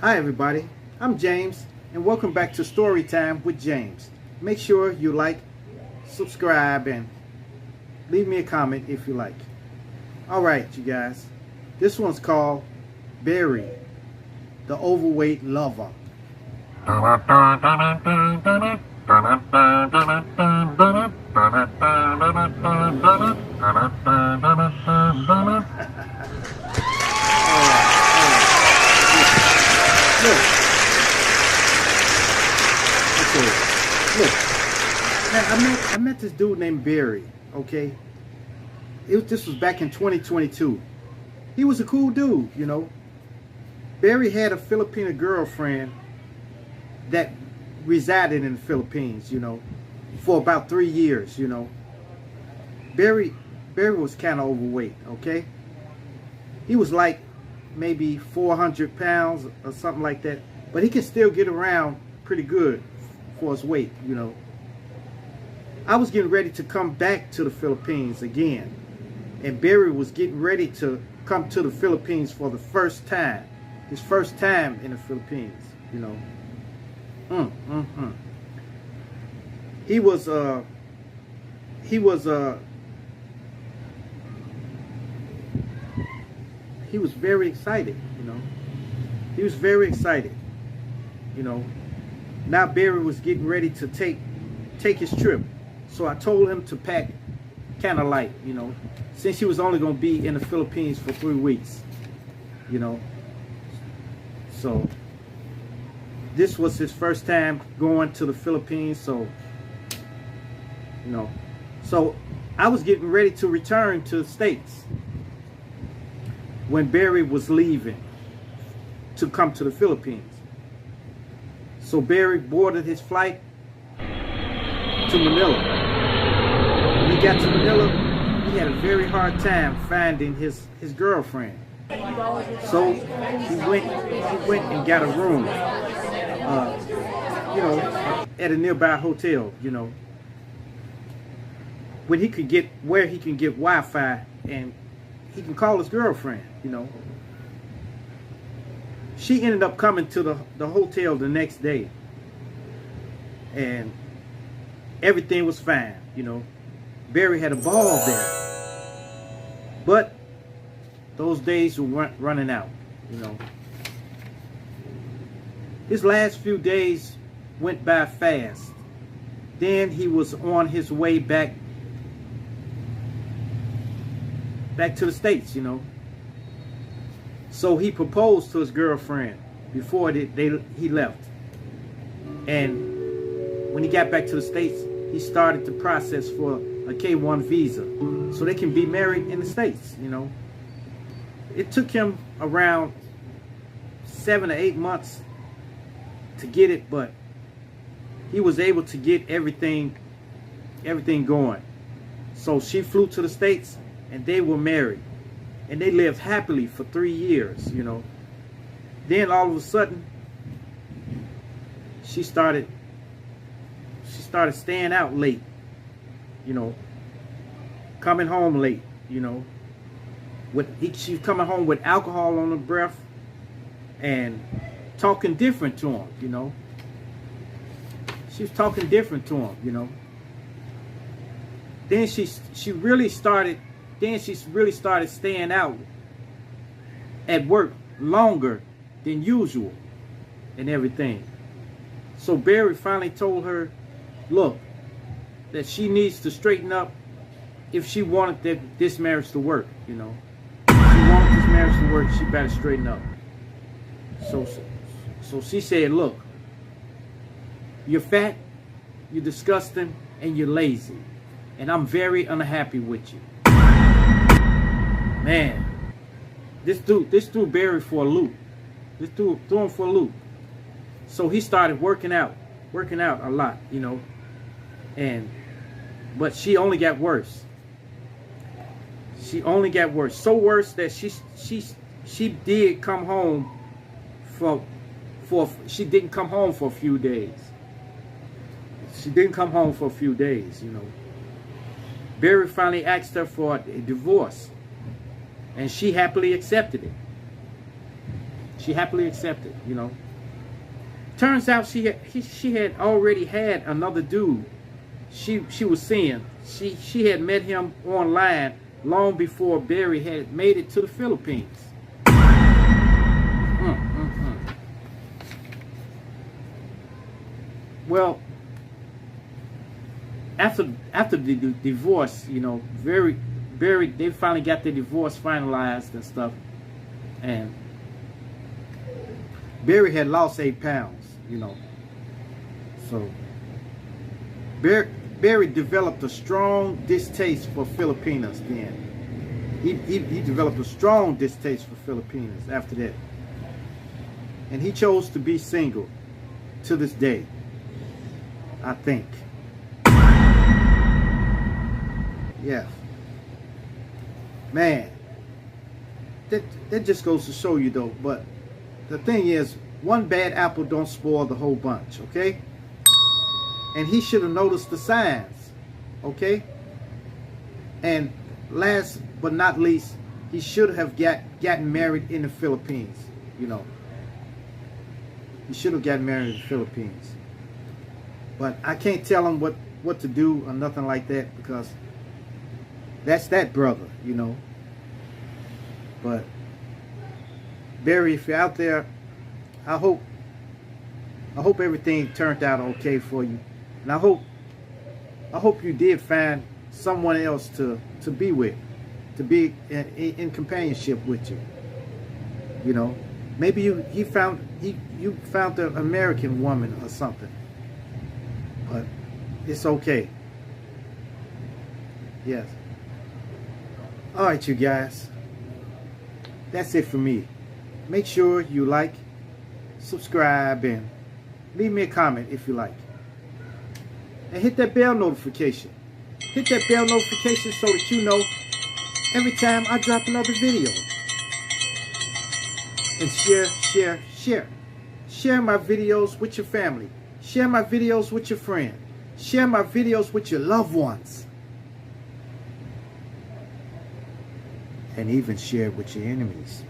Hi everybody, I'm James and welcome back to Storytime with James. Make sure you like, subscribe, and leave me a comment if you like. Alright you guys, this one's called Barry, the Overweight Lover. Look. Okay. Look. Man, I met this dude named Barry. Okay. This was back in 2022. He was a cool dude, you know. Barry had a Filipino girlfriend that resided in the Philippines, you know, for about 3 years, you know. Barry was kind of overweight, okay? He was like maybe 400 pounds or something like that, but he can still get around pretty good for his weight, you know. I was getting ready to come back to the Philippines again, and Barry was getting ready to come to the Philippines for the first time, his first time in the Philippines, you know. He was very excited, you know. He was very excited, you know. Now Barry was getting ready to take his trip. So I told him to pack kind of light, you know, since he was only going to be in the Philippines for 3 weeks, you know. So this was his first time going to the Philippines, so, you know. So I was getting ready to return to the States when Barry was leaving to come to the Philippines. So Barry boarded his flight to Manila. When he got to Manila, he had a very hard time finding his girlfriend. So he went and got a room, you know, at a nearby hotel, you know, where he can get Wi-Fi and he can call his girlfriend, you know. She ended up coming to the hotel the next day, and everything was fine, you know. Barry had a ball there, but those days were running out, you know. His last few days went by fast. Then he was on his way back to the States, you know. So he proposed to his girlfriend before he left. And when he got back to the States, he started the process for a K-1 visa so they can be married in the States, you know. It took him around 7 or 8 months to get it, but he was able to get everything going. So she flew to the States and they were married. And they lived happily for 3 years, you know. Then all of a sudden, she started staying out late, you know, coming home late, you know. She was coming home with alcohol on her breath and talking different to him, you know. She was talking different to him, you know. Then she really started staying out at work longer than usual and everything. So Barry finally told her, look, that she needs to straighten up if she wanted this marriage to work, you know. If she wanted this marriage to work, she better straighten up. So she said, look, you're fat, you're disgusting, and you're lazy. And I'm very unhappy with you. Man, this threw Barry for a loop. This threw him for a loop. So he started working out a lot, you know. But she only got worse. She only got worse. So worse that she did come home she didn't come home for a few days. She didn't come home for a few days, you know. Barry finally asked her for a divorce, and she happily accepted it. She happily accepted, you know. Turns out she had already had another dude she was seeing. She had met him online long before Barry had made it to the Philippines. Well, after the divorce, you know, Barry, they finally got their divorce finalized and stuff, and Barry had lost 8 pounds, you know. So Barry developed a strong distaste for Filipinas then. He developed a strong distaste for Filipinas after that. And he chose to be single to this day, I think. Yeah. Man. That just goes to show you though, but the thing is, one bad apple don't spoil the whole bunch, okay? And he should have noticed the signs, okay? And last but not least, he should have gotten married in the Philippines, you know. He should have gotten married in the Philippines. But I can't tell him what to do or nothing like that, because that's that brother, you know. But Barry, if you're out there, I hope everything turned out okay for you, and I hope you did find someone else to be with, to be in companionship with you. You know, maybe you found an American woman or something, but it's okay. Yes. All right, you guys. That's it for me. Make sure you like, subscribe, and leave me a comment if you like. And hit that bell notification. Hit that bell notification so that you know every time I drop another video. And share. Share my videos with your family. Share my videos with your friend. Share my videos with your loved ones. And even share it with your enemies.